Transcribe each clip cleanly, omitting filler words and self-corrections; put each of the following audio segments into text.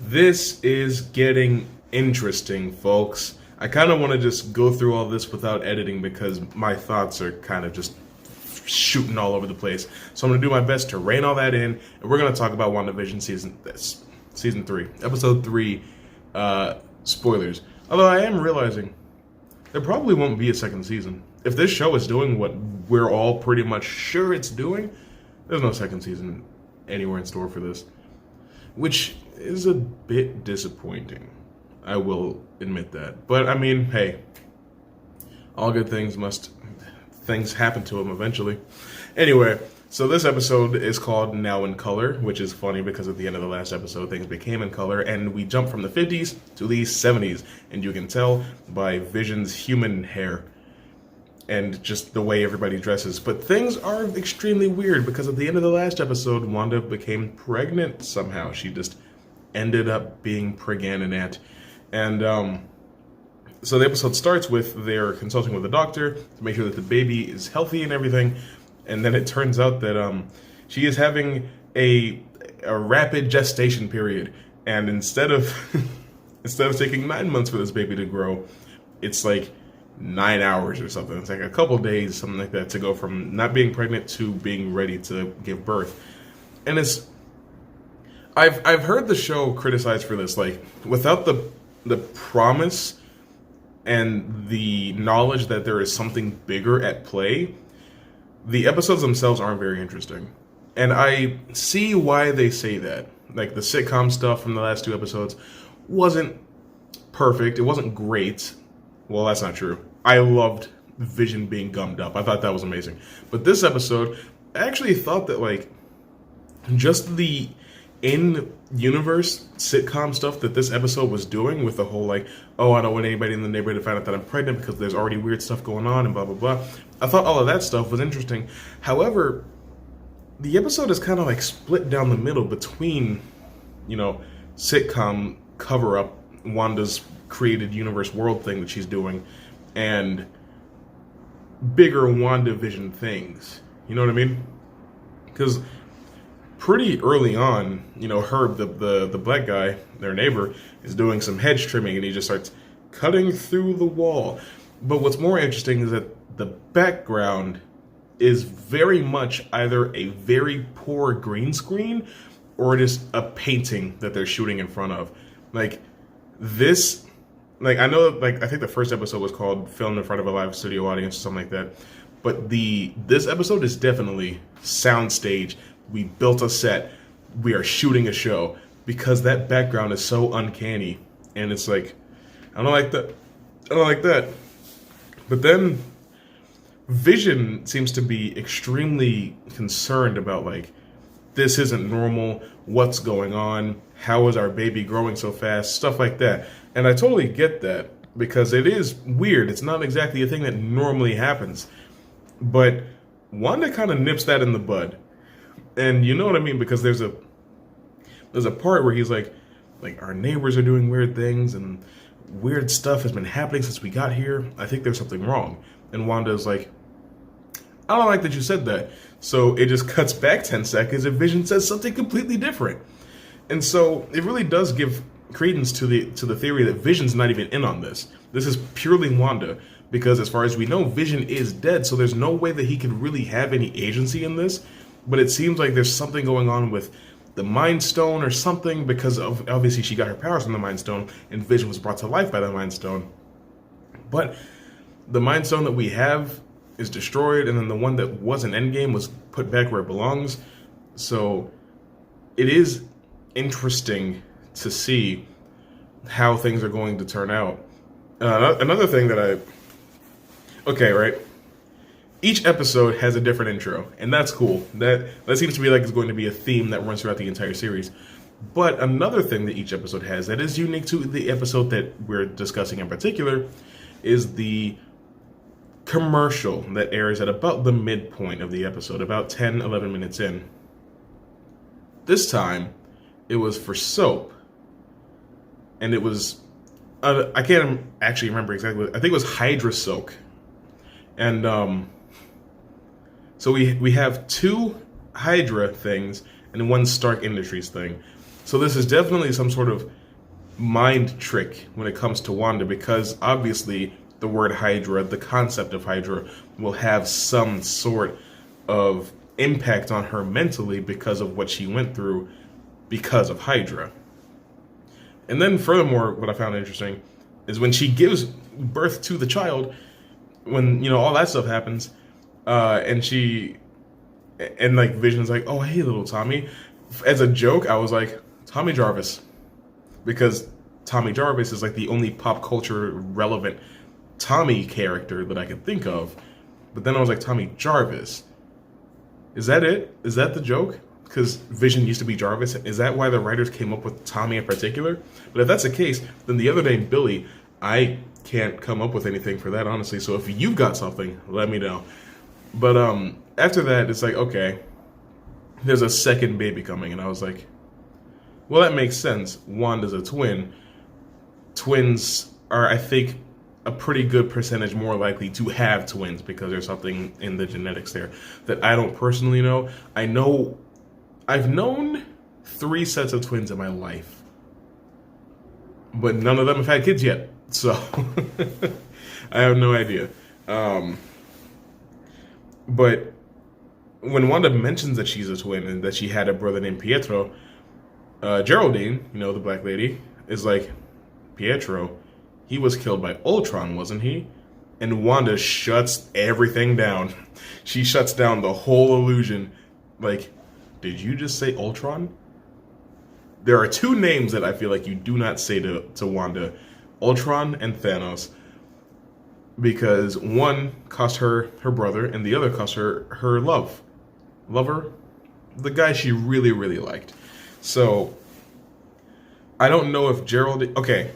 This is getting interesting, folks. I kind of want to just go through all this without editing because my thoughts are kind of just shooting all over the place. So I'm going to do my best to rein all that in, and we're going to talk about WandaVision season 3, episode 3, spoilers. Although I am realizing there probably won't be a second season. If this show is doing what we're all pretty much sure it's doing, there's no second season anywhere in store for this. Which is a bit disappointing. I will admit that. But I mean, hey, all good things happen to them eventually. Anyway, so this episode is called Now in Color, which is funny because at the end of the last episode, things became in color, and we jump from the 50s to the 70s, and you can tell by Vision's human hair and just the way everybody dresses. But things are extremely weird because at the end of the last episode, Wanda became pregnant somehow. She just ended up being pregnant. And so the episode starts with they're consulting with the doctor to make sure that the baby is healthy and everything. And then it turns out that she is having a rapid gestation period. And instead of taking 9 months for this baby to grow, it's like 9 hours or something. It's like a couple days, something like that, to go from not being pregnant to being ready to give birth. And I've heard the show criticized for this, like without the promise and the knowledge that there is something bigger at play, the episodes themselves aren't very interesting. And I see why they say that. Like the sitcom stuff from the last 2 episodes wasn't perfect. It wasn't great. Well, that's not true. I loved Vision being gummed up. I thought that was amazing. But this episode, I actually thought that, like, just the in-universe sitcom stuff that this episode was doing with the whole, like, oh, I don't want anybody in the neighborhood to find out that I'm pregnant because there's already weird stuff going on and blah, blah, blah. I thought all of that stuff was interesting. However, the episode is kind of, like, split down the middle between, sitcom cover-up, Wanda's created universe world thing that she's doing, and bigger WandaVision things. You know what I mean? Because pretty early on, Herb, the black guy, their neighbor, is doing some hedge trimming, and he just starts cutting through the wall. But what's more interesting is that the background is very much either a very poor green screen or just a painting that they're shooting in front of. Like, this, like, I know, like, I think the first episode was called Filmed in Front of a Live Studio Audience or something like that. But this episode is definitely soundstage. We built a set. We are shooting a show because that background is so uncanny. And it's like, I don't like that. I don't like that. But then Vision seems to be extremely concerned about, like, this isn't normal. What's going on? How is our baby growing so fast? Stuff like that. And I totally get that because it is weird. It's not exactly a thing that normally happens. But Wanda kind of nips that in the bud. And you know what I mean? Because there's a part where he's like our neighbors are doing weird things and weird stuff has been happening since we got here. I think there's something wrong. And Wanda's like, I don't like that you said that. So it just cuts back 10 seconds and Vision says something completely different. And so it really does give credence to the theory that Vision's not even in on this. This is purely Wanda, because as far as we know, Vision is dead, so there's no way that he could really have any agency in this. But it seems like there's something going on with the Mind Stone or something, because obviously she got her powers from the Mind Stone, and Vision was brought to life by the Mind Stone. But the Mind Stone that we have is destroyed, and then the one that was in Endgame was put back where it belongs. So it is interesting to see how things are going to turn out. Another thing that okay, right? Each episode has a different intro, and that's cool. That seems to be like it's going to be a theme that runs throughout the entire series. But another thing that each episode has that is unique to the episode that we're discussing in particular is the commercial that airs at about the midpoint of the episode, about 10, 11 minutes in. This time, it was for soap. And it was, I can't actually remember exactly, I think it was Hydra Soak. And so we have 2 Hydra things and 1 Stark Industries thing. So this is definitely some sort of mind trick when it comes to Wanda, because obviously the word Hydra, the concept of Hydra, will have some sort of impact on her mentally because of what she went through because of Hydra. And then furthermore, what I found interesting is when she gives birth to the child, when, you know, all that stuff happens, and like Vision's like, oh, hey, little Tommy. As a joke, I was like, Tommy Jarvis. Because Tommy Jarvis is like the only pop culture relevant Tommy character that I could think of. But then I was like, Tommy Jarvis. Is that it? Is that the joke? Because Vision used to be Jarvis. Is that why the writers came up with Tommy in particular? But if that's the case, then the other name, Billy, I can't come up with anything for that, honestly. So if you've got something, let me know. But after that, it's like, okay, there's a second baby coming. And I was like, well, that makes sense. Wanda's a twin. Twins are, I think, a pretty good percentage more likely to have twins because there's something in the genetics there that I don't personally know. I've known 3 sets of twins in my life, but none of them have had kids yet. So I have no idea. But when Wanda mentions that she's a twin and that she had a brother named Pietro, Geraldine, you know, the black lady, is like, Pietro, he was killed by Ultron, wasn't he? And Wanda shuts everything down. She shuts down the whole illusion. Like, did you just say Ultron? There are 2 names that I feel like you do not say to Wanda. Ultron and Thanos. Because one cost her brother, and the other cost her lover, the guy she really, really liked. So, I don't know if Geraldine... Okay,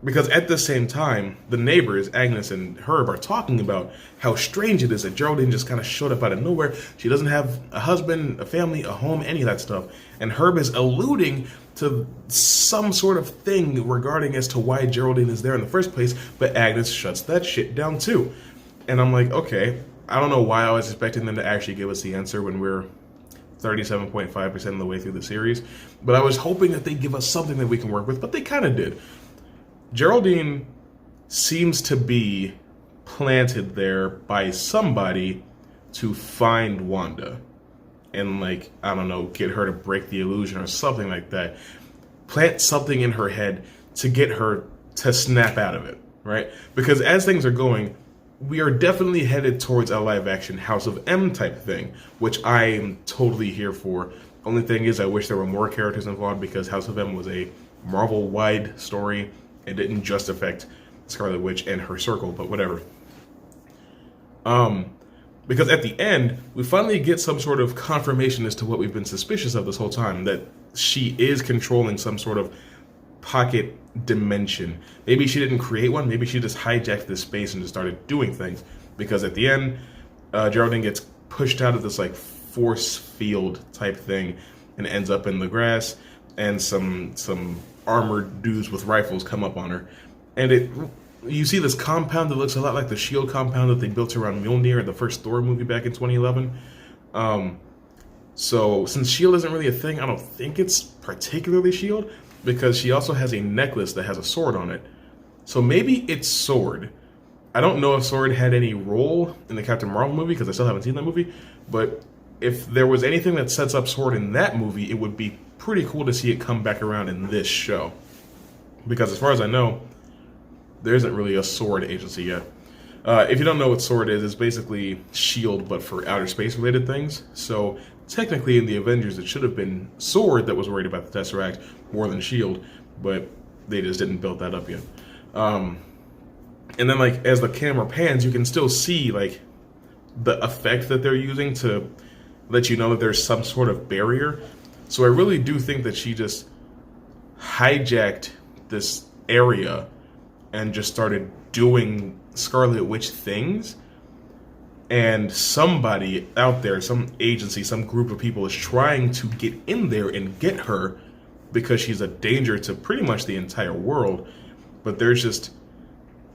because at the same time, the neighbors, Agnes and Herb, are talking about how strange it is that Geraldine just kind of showed up out of nowhere. She doesn't have a husband, a family, a home, any of that stuff. And Herb is alluding to some sort of thing regarding as to why Geraldine is there in the first place, but Agnes shuts that shit down too. And I'm like, okay, I don't know why I was expecting them to actually give us the answer when we're 37.5% of the way through the series, but I was hoping that they'd give us something that we can work with, but they kind of did. Geraldine seems to be planted there by somebody to find Wanda and, like, I don't know, get her to break the illusion or something like that. Plant something in her head to get her to snap out of it, right? Because as things are going, we are definitely headed towards a live-action House of M type thing, which I am totally here for. Only thing is, I wish there were more characters involved because House of M was a Marvel-wide story. It didn't just affect Scarlet Witch and her circle, but whatever. Because at the end, we finally get some sort of confirmation as to what we've been suspicious of this whole time, that she is controlling some sort of pocket dimension. Maybe she didn't create one, maybe she just hijacked this space and just started doing things. Because at the end, Geraldine gets pushed out of this like force field type thing and ends up in the grass, and some armored dudes with rifles come up on her, and you see this compound that looks a lot like the S.H.I.E.L.D. compound that they built around Mjolnir in the first Thor movie back in 2011. So since S.H.I.E.L.D. isn't really a thing, I don't think it's particularly S.H.I.E.L.D. because she also has a necklace that has a sword on it. So maybe it's Sword. I don't know if Sword had any role in the Captain Marvel movie because I still haven't seen that movie, but if there was anything that sets up Sword in that movie, it would be pretty cool to see it come back around in this show. Because as far as I know, there isn't really a Sword agency yet. If you don't know what Sword is, it's basically S.H.I.E.L.D. but for outer space related things. So technically in the Avengers, it should have been Sword that was worried about the Tesseract more than S.H.I.E.L.D., but they just didn't build that up yet. And then like as the camera pans, you can still see like the effect that they're using to let you know that there's some sort of barrier. So I really do think that she just hijacked this area and just started doing Scarlet Witch things. And somebody out there, some agency, some group of people is trying to get in there and get her because she's a danger to pretty much the entire world. But they're just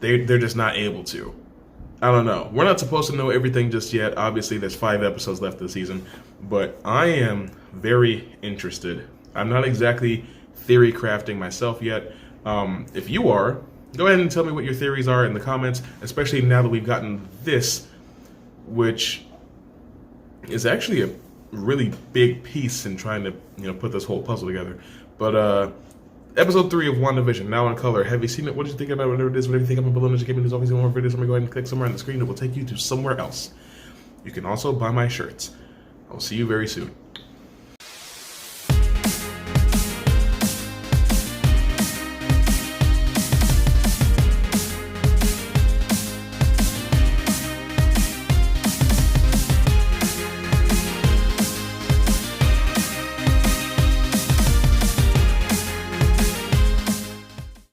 not able to. I don't know. We're not supposed to know everything just yet. Obviously, there's 5 episodes left this season. But I am very interested. I'm not exactly theory crafting myself yet. If you are, go ahead and tell me what your theories are in the comments, especially now that we've gotten this, which is actually a really big piece in trying to, put this whole puzzle together. But episode 3 of WandaVision, now in color. Have you seen it? What did you think about it? Whatever it is, whatever you think about below, just give me these always more videos. Let me go ahead and click somewhere on the screen that will take you to somewhere else. You can also buy my shirts. I'll see you very soon.